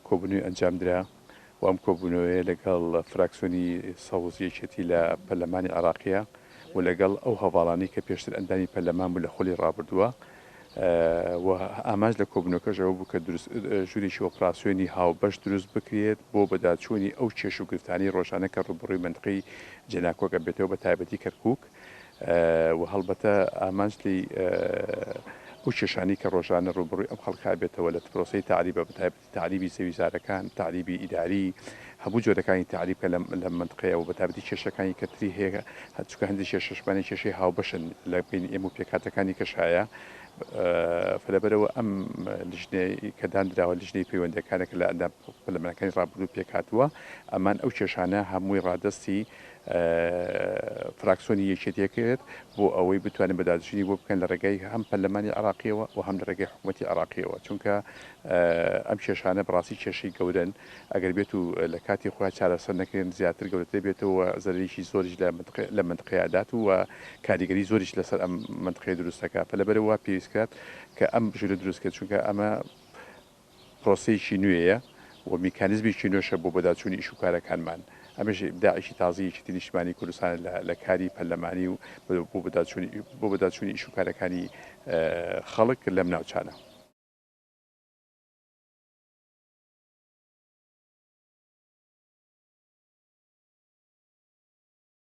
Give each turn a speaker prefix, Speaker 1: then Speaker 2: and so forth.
Speaker 1: کۆبوونەوەی ئەنجامدرا و ئەم کۆبوونەوەیە لەگەڵ فراکسیۆنی سەوزیەکێتی لە پەرلەمانی عراقیە و لەگەڵ ئەو هەواڵانی کە پێشتر ئەندامی پەرلەمان بوو لە خۆلی ڕابردووە و ئاماژ لە کۆبوونەکەژەوە بوو کە ژوورێکی ئۆپراسسیۆنی هاوبەش دروست بکرێت بۆ بەداچوونی ئەو کێش و گرفتانی ڕۆژانە کە ڕوبڕووی منطقەی جێناکۆکە بێتەوە بە تایبەتی کەرکووک و هەڵبەتە ئامانجلی ئەو کێشانی کە ڕۆژانە ڕوبڕووی ئەم خەڵکا بێتەوە لە پرۆسی تعلیبە بەتایبەتی تعلیبی سەویزارەکان تعلیبی ئیداری هەموو جۆرەکانی تعلیبکە لە منطقەیە و بەتابەتی کێشەکانی کەتری هەیە هەچکە هەندێک کێشەشمانی کێشەی هاوبەشن لە بین ئێمە و پێکاتەکانی کەشایە فلەبەرەوە ئەم لیژنەی کە دانراوە لیژنەی پەیوەندەکانێک لە ئەندام پەرلەمانەکانی ڕابردوو پێکاتووە ئەمان ئەو کێشانە هەمووی ڕادستی فراکسیۆنی یەکێتیەکرێت بۆ ئەوەی بتوانن بەدادژنی بۆ بکەن لە ڕێگەی هەم پەرلەمانی عراقیەوە و هەم لە ڕێگەی حکوومەتی عراقیەوە چونکە ئەم کێشانە بڕاستی کێشەی گەورن ئەگەر بێت و لە کاتی خۆیان چارەسەر نەکردن زیاتر گەورەتر بێتەوە زەرریشی زۆریش لە منطقەیەدات و کاریگەری زۆریش لەسەر ئەم منطقەی دروستەکە لەبەرەوە پێویستکات کە ئەم ژوورە دروستکرد چونکە ئەمە پرۆسەیەکی نوێیە و میکانیزمیکی نوێشە بۆ بەداچوونی ئیشوکارەکانمان ئەمەش داعشی تازیەکی نیشتمانی کوردستان لە کاری پەرلەمانی و بۆ بەداچوونی ئیشوکارەکانی خەڵک لەم ناوچانە.